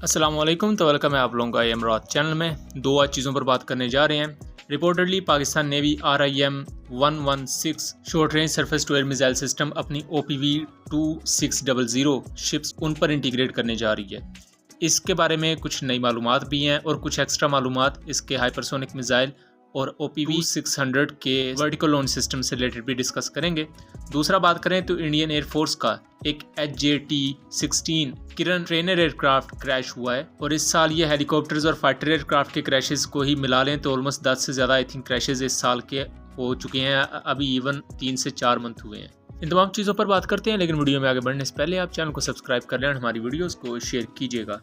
अस्सलाम वालेकुम, तो वेलकम है आप लोगों का इमरात चैनल में। दो आज चीज़ों पर बात करने जा रहे हैं। Reportedly Pakistan navy RIM-116 short range surface to air missile system अपनी OPV-2600 शिप्स उन पर इंटीग्रेट करने जा रही है। इसके बारे में कुछ नई मालूमात भी हैं और कुछ एक्स्ट्रा मालूमात इसके हाइपरसोनिक मिसाइल और OPV-600 के वर्टिकल लॉन्च सिस्टम से रिलेटेड भी डिस्कस करेंगे। दूसरा बात करें तो इंडियन एयरफोर्स का एक HJT-16 किरण ट्रेनर एयरक्राफ्ट क्रैश हुआ है और इस साल ये हेलीकॉप्टर्स और फाइटर एयरक्राफ्ट के क्रैशेस को ही मिला लें तो ऑलमोस्ट 10 से ज़्यादा आई थिंक क्रैशेस इस साल के हो चुके हैं। अभी इवन 3 से 4 मंथ हुए हैं। इन तमाम चीज़ों पर बात करते हैं, लेकिन वीडियो में आगे बढ़ने से पहले आप चैनल को सब्सक्राइब कर लें और हमारी वीडियोज़ को शेयर कीजिएगा।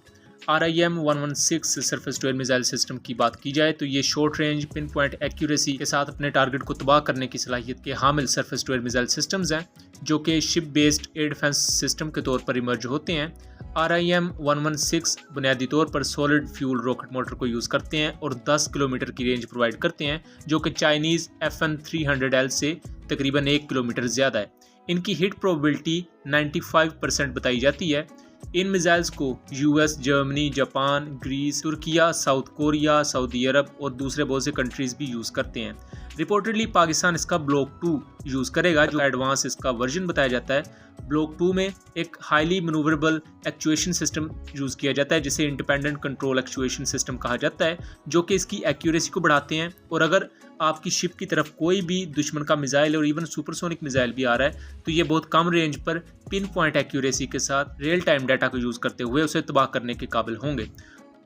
RIM-116 surface to air missile system की बात की जाए तो ये short range pin point accuracy के साथ अपने टारगेट को तबाह करने की सलाहियत के हामिल surface to air missile systems हैं, जो कि ship based air defence system के तौर पर इमर्ज होते हैं। RIM-116 बुनियादी तौर पर सॉलिड फ्यूल रॉकेट मोटर को यूज़ करते हैं और 10 किलोमीटर की रेंज प्रोवाइड करते हैं, जो कि चाइनीज़ FN-300L से तकरीबन 1 किलोमीटर ज़्यादा है। इनकी हिट प्रोबेबिलिटी 95% बताई जाती है। इन मिसाइल्स को US, Germany, Japan, Greece, Turkiye, South Korea, Saudi Arab और दूसरे बहुत से कंट्रीज़ भी यूज़ करते हैं। रिपोर्टेडली पाकिस्तान इसका ब्लॉक 2 यूज़ करेगा, जो एडवांस इसका वर्जन बताया जाता है। ब्लॉक 2 में एक हाईली मनूवरेबल एक्चुएशन सिस्टम यूज़ किया जाता है, जिसे इंडिपेंडेंट कंट्रोल एक्चुएशन सिस्टम कहा जाता है, जो कि इसकी एक्यूरेसी को बढ़ाते हैं। और अगर आपकी शिप की तरफ कोई भी दुश्मन का मिसाइल और इवन सुपरसोनिक मिसाइल भी आ रहा है तो ये बहुत कम रेंज पर पिन पॉइंट एक्यूरेसी के साथ रियल टाइम डाटा को यूज़ करते हुए उसे तबाह करने के काबिल होंगे।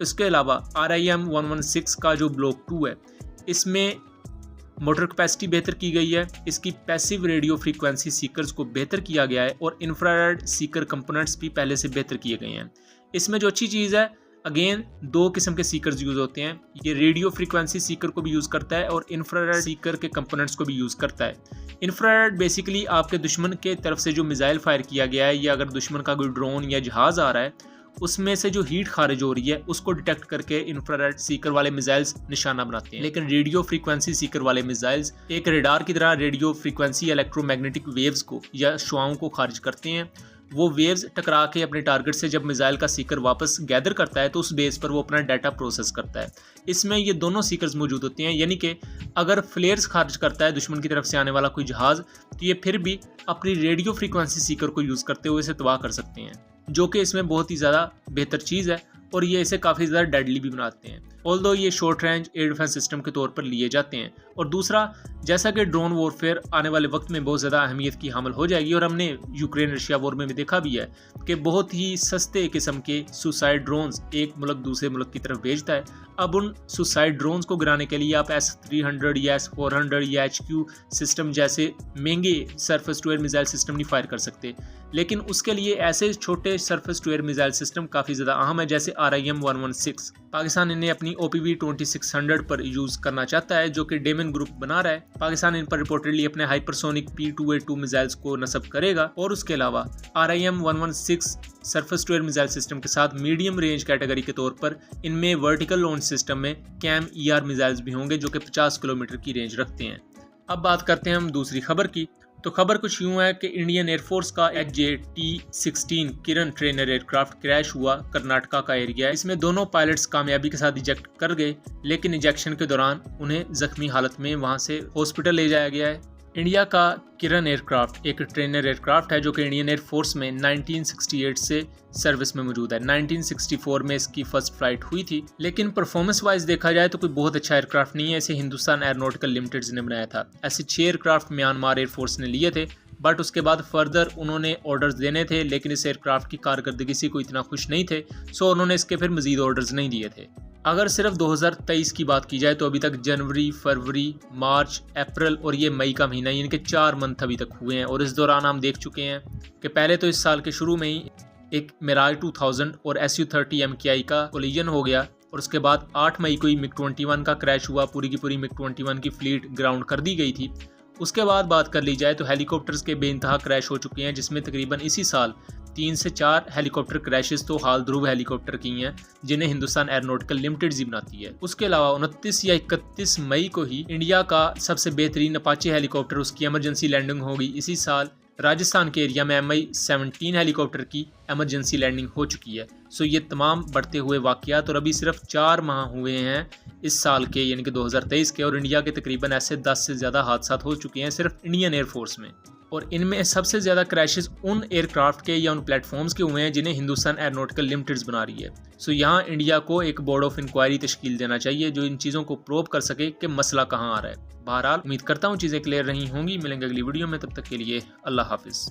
इसके अलावा RIM-116 का जो ब्लॉक 2 है, इसमें मोटर कैपेसिटी बेहतर की गई है, इसकी पैसिव रेडियो फ्रीक्वेंसी सीकर्स को बेहतर किया गया है और इंफ्रारेड सीकर कंपोनेंट्स भी पहले से बेहतर किए गए हैं। इसमें जो अच्छी चीज़ है, अगेन 2 किस्म के सीकर्स यूज़ होते हैं। ये रेडियो फ्रीक्वेंसी सीकर को भी यूज़ करता है और इंफ्रारेड सीकर के कंपोनेंट्स को भी यूज़ करता है। इंफ्रारेड बेसिकली आपके दुश्मन के तरफ से जो मिसाइल फायर किया गया है या अगर दुश्मन का कोई ड्रोन या जहाज़ आ रहा है उसमें से जो हीट खारिज हो रही है उसको डिटेक्ट करके इंफ्रारेड सीकर वाले मिसाइल्स निशाना बनाते हैं। लेकिन रेडियो फ्रीक्वेंसी सीकर वाले मिसाइल्स एक रेडार की तरह रेडियो फ्रीक्वेंसी इलेक्ट्रोमैग्नेटिक वेव्स को या शुआओं को खारिज करते हैं। वो वेव्स टकरा के अपने टारगेट से जब मिसाइल का सीकर वापस गैदर करता है तो उस बेस पर वो अपना डाटा प्रोसेस करता है। इसमें ये दोनों सीकर्स मौजूद होते हैं, यानी कि अगर फ्लेयर्स खारिज करता है दुश्मन की तरफ से आने वाला कोई जहाज़ तो ये फिर भी अपनी रेडियो फ्रीक्वेंसी सीकर को यूज़ करते हुए इसे तबाह कर सकते हैं, जो कि इसमें बहुत ही ज़्यादा बेहतर चीज़ है और ये इसे काफ़ी ज़्यादा डेडली भी बनाते हैं। ऑल्दो ये short range air defence system के तौर पर लिए जाते हैं। और दूसरा, जैसा कि ड्रोन वॉरफेयर आने वाले वक्त में बहुत ज़्यादा अहमियत की हामिल हो जाएगी और हमने यूक्रेन रशिया वॉर में भी देखा भी है कि बहुत ही सस्ते किस्म के सुसाइड ड्रोन्स एक मुल्क दूसरे मुल्क की तरफ भेजता है। अब उन सुसाइड ड्रोन्स को गिराने के लिए आप S-300 या S-400 या HQ सिस्टम जैसे महंगे surface to air missile system नहीं फायर कर सकते, लेकिन उसके लिए ऐसे छोटे surface to air missile system काफ़ी ज़्यादा अहम है, जैसे RIM-116। पाकिस्तान इन्हें अपनी OPV-2600 पर यूज़ करना चाहता है, जो कि डेमन ग्रुप बना रहा है। पाकिस्तान इन पर रिपोर्टेडली अपने हाइपरसोनिक P2A2 मिसाइल्स को नस्ब करेगा। और उसके अलावा RIM-116 surface to air missile system के साथ मीडियम रेंज कैटेगरी के तौर पर इनमें वर्टिकल लॉन्च सिस्टम में CAM-ER मिसाइल्स भी होंगे, जो कि 50 किलोमीटर की रेंज रखते हैं। अब बात करते हैं हम दूसरी खबर की। तो खबर कुछ यूँ है कि इंडियन एयरफोर्स का HJT-16 किरण ट्रेनर एयरक्राफ्ट क्रैश हुआ कर्नाटका का एरिया। इसमें दोनों पायलट्स कामयाबी के साथ इजेक्ट कर गए, लेकिन इजेक्शन के दौरान उन्हें जख्मी हालत में वहां से हॉस्पिटल ले जाया गया है। इंडिया का किरण एयरक्राफ्ट एक ट्रेनर एयरक्राफ्ट है, जो कि इंडियन एयरफोर्स में 1968 से सर्विस में मौजूद है। 1964 में इसकी फर्स्ट फ्लाइट हुई थी, लेकिन परफॉर्मेंस वाइज देखा जाए तो कोई बहुत अच्छा एयरक्राफ्ट नहीं है। इसे हिंदुस्तान एयरोनॉटिकल लिमिटेड ने बनाया था। ऐसे 6 एयरक्राफ्ट म्यांमार एयरफोर्स ने लिए थे, बट उसके बाद फर्दर उन्होंने ऑर्डर्स देने थे, लेकिन इस एयरक्राफ्ट की कारकर्दगी से कोई इतना खुश नहीं थे, सो उन्होंने इसके फिर मजीद ऑर्डर्स नहीं दिए थे। अगर सिर्फ 2023 की बात की जाए तो अभी तक जनवरी, फरवरी, मार्च, अप्रैल और ये मई का महीना, यानी कि 4 मंथ अभी तक हुए हैं। और इस दौरान हम देख चुके हैं कि पहले तो इस साल के शुरू में ही एक मिराज 2000 और SU-30 MKI का कोलिजन हो गया और उसके बाद 8 मई को ही MiG-21 का क्रैश हुआ। पूरी की पूरी MiG-21 की फ्लीट ग्राउंड कर दी गई थी। उसके बाद बात कर ली जाए तो हेलीकॉप्टर्स के बेइंतहा क्रैश हो चुके हैं, जिसमें तकरीबन इसी साल 3 से 4 हेलीकॉप्टर क्रैशेस तो हाल ध्रुव हेलीकॉप्टर की हैं, जिन्हें हिंदुस्तान एयरोनॉटिकल लिमिटेड ही बनाती है। उसके अलावा 29 या 31 मई को ही इंडिया का सबसे बेहतरीन अपाचे हेलीकॉप्टर उसकी इमरजेंसी लैंडिंग होगी इसी साल राजस्थान के एरिया में MI-17 हेलीकॉप्टर की एमरजेंसी लैंडिंग हो चुकी है। सो ये तमाम बढ़ते हुए वाक़यात और अभी सिर्फ 4 माह हुए हैं इस साल के, यानी कि 2023 के, और इंडिया के तकरीबन ऐसे 10 से ज़्यादा हादसा हो चुके हैं सिर्फ इंडियन एयरफोर्स में। और इनमें सबसे ज़्यादा क्रैशेस उन एयरक्राफ्ट के या उन प्लेटफॉर्म्स के हुए हैं जिन्हें हिंदुस्तान एयरोनॉटिकल लिमिटेड बना रही है। सो यहाँ इंडिया को एक बोर्ड ऑफ इंक्वायरी तश्कील देना चाहिए जो इन चीज़ों को प्रोब कर सके कि मसला कहाँ आ रहा है। बहरहाल उम्मीद करता हूँ चीज़ें क्लियर रही होंगी। मिलेंगे अगली वीडियो में, तब तक के लिए अल्लाह हाफिज़।